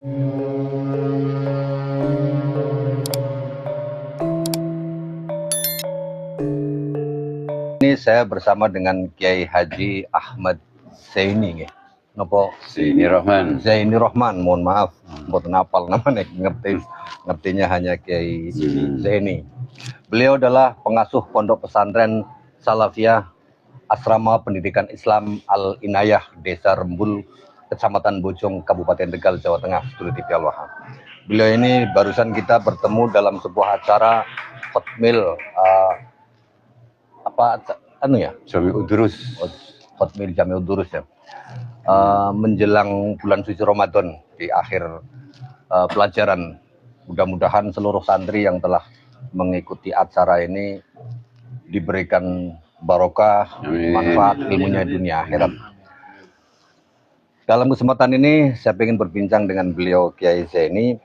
Ini saya bersama dengan Kiai Haji Ahmad Zaini nggih. Napa? Zaini Rohman, mohon maaf, mboten hafal namanya, ngertinya hanya Kiai Zaini. Beliau adalah pengasuh Pondok Pesantren Salafiyah Asrama Pendidikan Islam Al Inayah, Desa Rembul, Kecamatan Bojong, Kabupaten Tegal, Jawa Tengah, Studio TV Al Wahab. Beliau ini barusan kita bertemu dalam sebuah acara Hotmail Jami'ud Durus. Hotmail Jami'ud Durus ya. Menjelang bulan suci Ramadan di akhir pelajaran. Mudah-mudahan seluruh santri yang telah mengikuti acara ini diberikan barokah, manfaat ilmunya dunia akhirat. Dalam kesempatan ini saya ingin berbincang dengan beliau Kiai Zaini.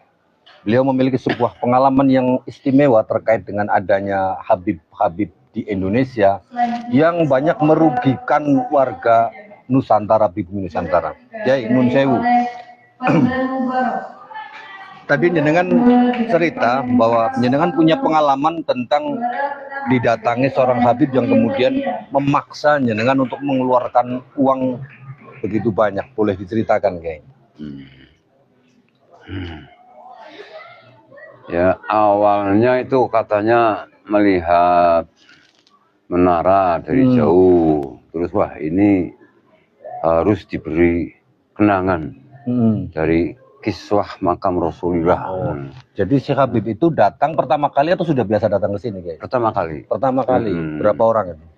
Beliau memiliki sebuah pengalaman yang istimewa terkait dengan adanya Habib-Habib di Indonesia yang banyak merugikan warga Nusantara, bumi Nusantara. Kiai Nun Sewu. Tadi jenengan cerita bahwa jenengan punya pengalaman tentang didatangi seorang Habib yang kemudian memaksa jenengan untuk mengeluarkan uang begitu banyak. Boleh diceritakan, Kiai? Ya, awalnya itu katanya melihat menara dari jauh, terus wah ini harus diberi kenangan dari kiswah makam Rasulullah. Jadi si Habib itu datang pertama kali atau sudah biasa datang ke sini, Kiai? Pertama kali. Pertama kali. Berapa orang itu?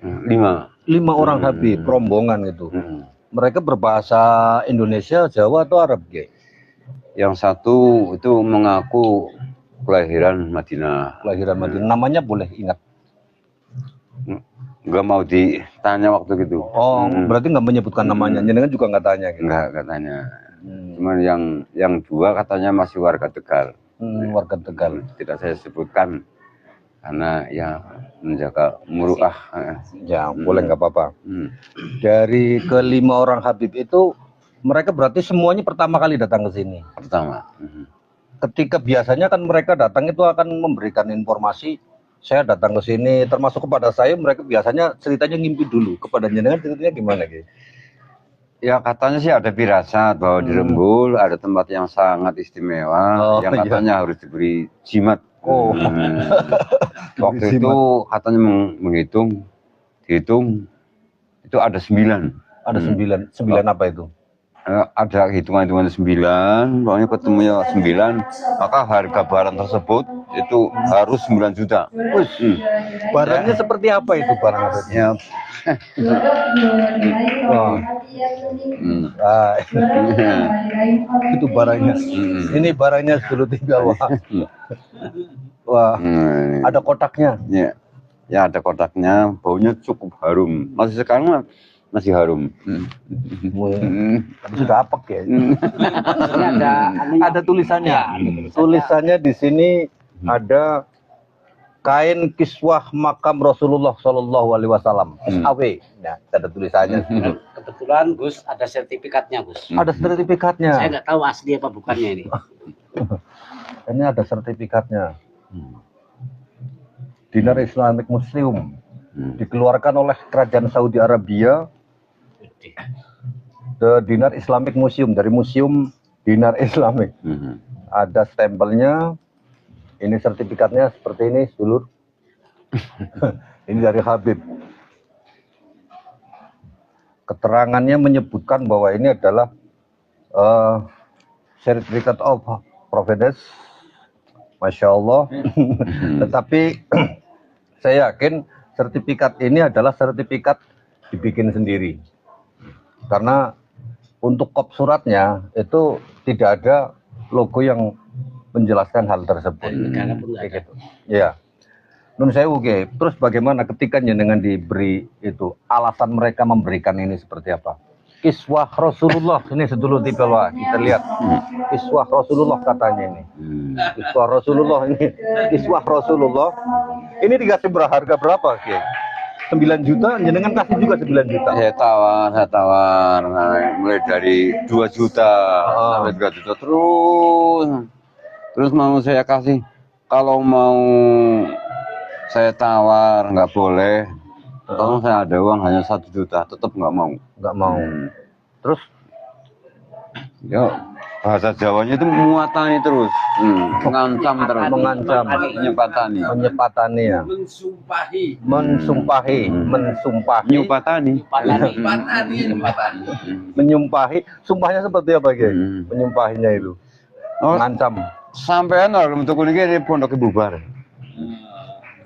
5 orang Habib, rombongan itu. Mereka berbahasa Indonesia, Jawa atau Arab, Kiai? Yang satu itu mengaku kelahiran Madinah. Kelahiran Madinah. Namanya boleh ingat? Nggak mau ditanya waktu gitu. Oh, berarti nggak menyebutkan namanya. Jenengan juga nggak tanya gitu? Nggak tanya. Cuman yang 2 katanya masih warga Tegal. Warga Tegal. Tidak saya sebutkan karena ya menjaga muruah. Ya, boleh nggak apa-apa. Dari ke-5 orang Habib itu, mereka berarti semuanya pertama kali datang ke sini? Pertama. Ketika biasanya kan mereka datang itu akan memberikan informasi, saya datang ke sini, termasuk kepada saya, mereka biasanya ceritanya ngimpi dulu. Kepada jenengan ceritanya gimana, Kiai? Ya katanya sih ada firasat bahwa di Rembul ada tempat yang sangat istimewa, yang katanya harus diberi jimat. Waktu itu katanya dihitung itu ada 9. Ada 9. 9 apa itu? Ada hitungan-hitungan 9, pokoknya ketemunya 9, maka harga barang tersebut itu harus 9 juta. Barangnya seperti apa itu barang apa? Ya. Itu barangnya. Ini barangnya dulu tinggal. Wah. Ada kotaknya. Ya ada kotaknya, baunya cukup harum. Masih sekarang masih harum. Tapi sudah apek ya. Ada tulisannya. Tulisannya di sini ada kain kiswah makam Rasulullah Shallallahu Alaihi Wasallam. SAW. Nah, ada tulisannya. Kebetulan Gus ada sertifikatnya, Gus. Ada sertifikatnya. Saya nggak tahu asli apa bukannya ini. Ini ada sertifikatnya. Dinar Islamic Museum. Dikeluarkan oleh Kerajaan Saudi Arabia. The Dinar Islamic Museum, dari Museum Dinar Islamic. Ada stempelnya. Ini sertifikatnya seperti ini, dulur. Ini dari Habib. Keterangannya menyebutkan bahwa ini adalah Certificate of Providence. Masya Allah. Tetapi saya yakin sertifikat ini adalah sertifikat dibikin sendiri. Karena untuk kop suratnya itu tidak ada logo yang menjelaskan hal tersebut. Gitu. Ya. Nun sewu, terus bagaimana ketika jenengan diberi itu, alasan mereka memberikan ini seperti apa? Kiswah Rasulullah, ini sedulur tipe lah, kita lihat. Kiswah Rasulullah katanya ini. Kiswah Rasulullah ini. Kiswah Rasulullah. Ini dikasih berharga berapa, Kiai? 9 juta, jenengan kasih juga 9 juta. Saya tawar, nah, mulai dari 2 juta sampai 3 juta terus mau saya kasih. Kalau mau saya tawar nggak boleh. Kalau saya ada uang hanya 1 juta, tetap nggak mau. Nggak mau. Terus Ya, bahasa Jawanya itu muatani terus, mengancam terus, mengancam, menyepatani, ya. Mensumpahi, menyupatani, menyumpahi. Sumpahnya seperti apa, Kiai? Menyumpahinya itu, mengancam. Sampean orang bentuk ini pondok bubar.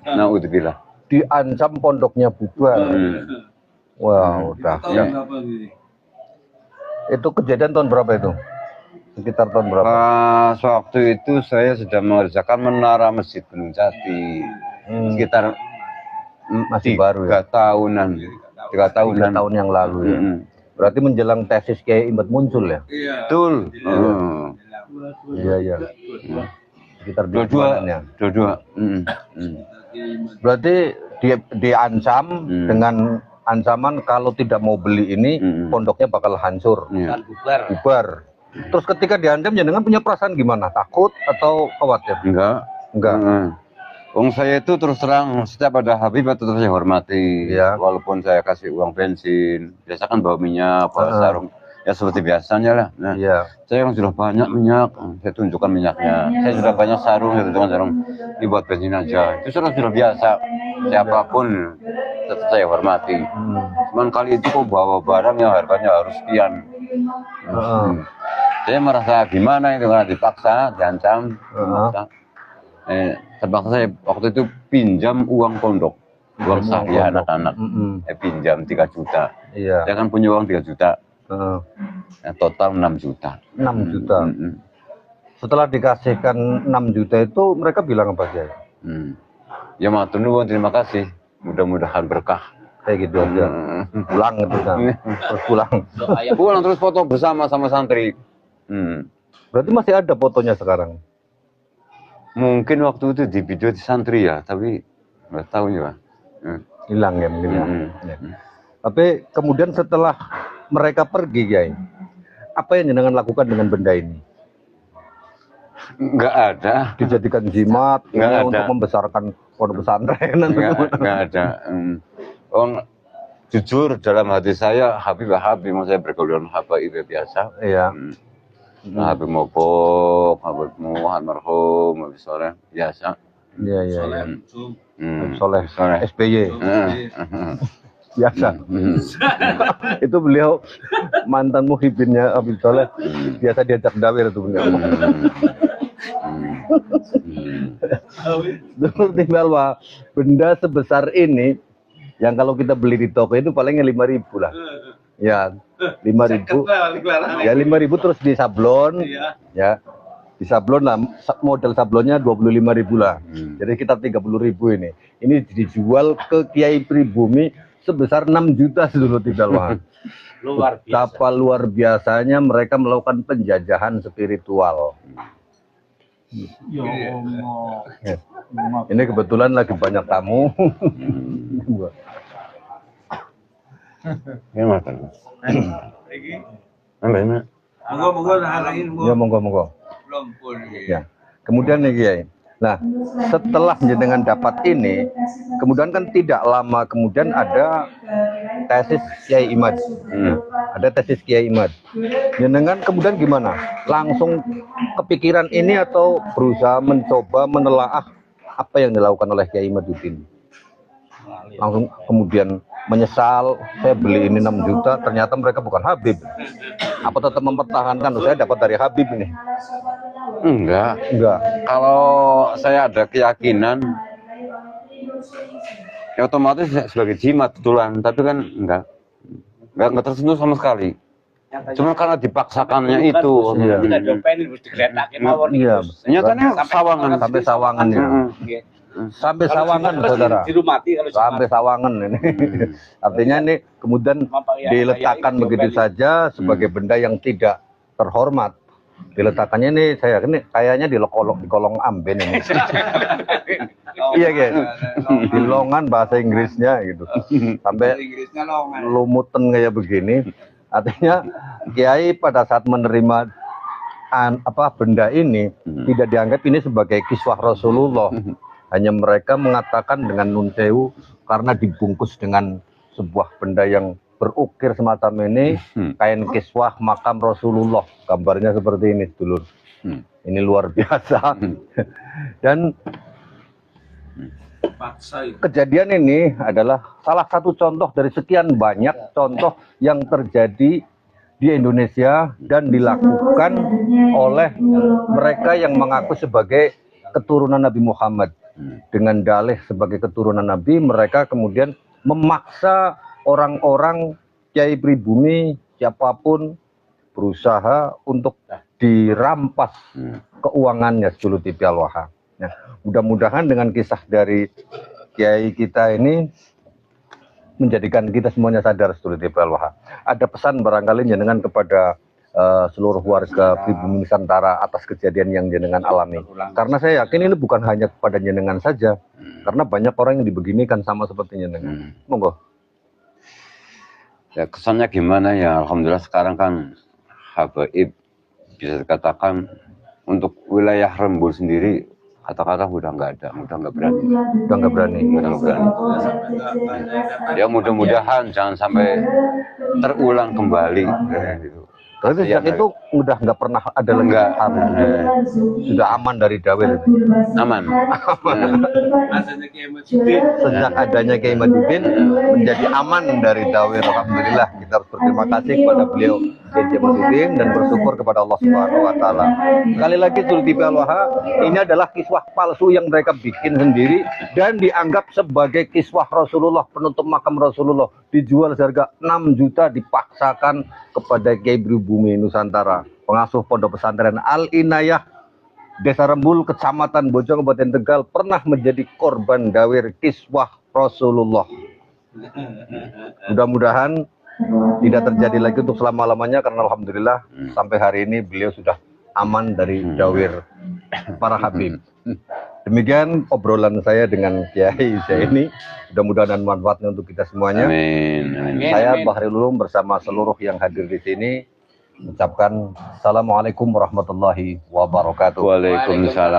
Nah, udah bilang. Diancam pondoknya bubar. Wow, udah. Ya. Itu kejadian tahun berapa itu? Sekitar tahun berapa? Pas waktu itu saya sedang mengerjakan menara Masjid Gunung Jati. Sekitar masih baru ya? 3 tahun yang lalu ya. Berarti menjelang tesis Kiai Imad muncul ya? Betul. Iya. Sekitar dua. Berarti diancam dengan ancaman kalau tidak mau beli ini pondoknya bakal hancur, bubar. Terus ketika diancam jenengan punya perasaan gimana? Takut atau khawatir? Enggak. Wong saya itu terus terang setiap ada Habib tetap saya hormati. Ya. Walaupun saya kasih uang bensin, biasa kan bawa minyak, bawa sarung, ya seperti biasanya lah. Nah, saya yang sudah banyak minyak, saya tunjukkan minyaknya. Saya sudah banyak sarung, saya tunjukkan sarung. Ini buat bensin aja. Itu sudah biasa. Siapapun tetap saya hormati. Cuman kali itu kok bawa barang yang harganya harus sekian. Saya merasa gimana itu karena dipaksa, diancam. Terpaksa saya waktu itu pinjam uang pondok, uang saya anak-anak. Pinjam 3 juta. Saya kan punya uang 3 juta. Total 6 juta. 6 juta. Setelah dikasihkan 6 juta itu mereka bilang apa sih? Ya matur nuwun, terima kasih. Mudah-mudahan berkah. Kayak gitu aja. Pulang gitu kan. Terus pulang terus foto bersama sama santri. Berarti masih ada fotonya sekarang? Mungkin waktu itu di video di santri ya, tapi nggak tahu ya. Hilang ya mungkin. Ya. Tapi kemudian setelah mereka pergi, Kiai, apa yang jenengan lakukan dengan benda ini? Nggak ada. Dijadikan jimat untuk membesarkan pondok pesantren? Nggak ada. Jujur dalam hati saya Habib, mau saya bergaul dengan Habib biasa. Iya. Habib Mopok, Habib almarhum, Habib Soleh biasa. Iya. Soleh SBY. Biasa. Itu beliau mantan muhibinnya Habib Soleh, biasa diajak dawir itu beliau. Tinggal benda sebesar ini yang kalau kita beli di toko itu palingnya 5.000 lah. Ya, 5.000. Ya 5.000 terus disablon. Ya. Disablon lah, model sablonnya 25.000 lah. Jadi kita 30.000 ini. Ini dijual ke Kiai Pribumi sebesar 6 juta dulu tidak luar biasa. Betapa luar biasanya mereka melakukan penjajahan spiritual. Ya Allah. Ini kebetulan lagi banyak tamu. Ya makan. Ya monggo. Ya. Kemudian nih Kiai. Nah, setelah jenengan dapat ini, kemudian kan tidak lama kemudian ada tesis Kiai Imad. Ada tesis Kiai Imad. Jenengan kemudian gimana? Langsung kepikiran ini atau berusaha mencoba menelaah apa yang dilakukan oleh Kiai Imaduddin? Langsung kemudian menyesal, saya beli ini 6 juta, ternyata mereka bukan Habib. Apa tetap mempertahankan, saya dapat dari Habib ini? Enggak. Kalau saya ada keyakinan, ya otomatis sebagai jimat betulan, tapi kan enggak tersentuh sama sekali. Cuma karena dipaksakannya itu. Iya. Nyatanya Sawangan. Sampai Sawangan ya. Sampai Sawangan, saudara. Sampai Sawangan ini. Artinya ini kemudian diletakkan begitu saja sebagai benda yang tidak terhormat. Diletakkannya ini saya ini kayaknya di kolong amben ini. Iya guys, di longan bahasa Inggrisnya gitu, sampai lumutan kayak begini. Artinya Kiai pada saat menerima benda ini tidak dianggap ini sebagai kiswah Rasulullah. Hanya mereka mengatakan dengan nun sewu karena dibungkus dengan sebuah benda yang berukir semacam ini, kain kiswah makam Rasulullah, gambarnya seperti ini dulur. Ini luar biasa. Dan kejadian ini adalah salah satu contoh dari sekian banyak contoh yang terjadi di Indonesia dan dilakukan oleh mereka yang mengaku sebagai keturunan Nabi Muhammad. Dengan dalih sebagai keturunan Nabi, mereka kemudian memaksa orang-orang kiai pribumi siapapun berusaha untuk dirampas keuangannya sedulur TV Al-Waha. Nah, mudah-mudahan dengan kisah dari kiai kita ini menjadikan kita semuanya sadar sedulur TV Al-Waha. Ada pesan barangkali jenengan kepada seluruh warga pribumi Nusantara atas kejadian yang jenengan alami. Karena saya yakin ini bukan hanya kepada jenengan saja, karena banyak orang yang dibeginikan sama seperti jenengan. Monggo. Ya kesannya gimana ya, alhamdulillah sekarang kan habaib bisa dikatakan untuk wilayah Rembul sendiri kata-kata udah nggak ada, udah nggak berani. Ya mudah-mudahan jangan sampai terulang kembali. Gitu. Tapi sejak itu udah nggak pernah ada lagi sudah aman dari dawil. Aman. Sejak adanya Kiai Madudin menjadi aman dari dawil. Alhamdulillah, kita harus berterima kasih kepada beliau Kiai Madudin dan bersyukur kepada Allah Subhanahu Wa Taala. Sekali lagi sedulur TV Al-Waha, ini adalah kiswah palsu yang mereka bikin sendiri dan dianggap sebagai kiswah Rasulullah, penutup makam Rasulullah, dijual seharga 6 juta, dipaksakan kepada Kiai Pribumi Nusantara, pengasuh pondok pesantren Al-Inayah Desa Rembul, Kecamatan Bojong, Kabupaten Tegal, pernah menjadi korban dawir kiswah Rasulullah. Mudah-mudahan tidak terjadi lagi untuk selama-lamanya, karena alhamdulillah sampai hari ini beliau sudah aman dari dawir para habib. Demikian obrolan saya dengan Kiai saya ini. Mudah-mudahan manfaatnya untuk kita semuanya. Amin. Saya Bahril Ulum bersama seluruh yang hadir di sini mengucapkan Assalamualaikum warahmatullahi wabarakatuh. Waalaikumsalam.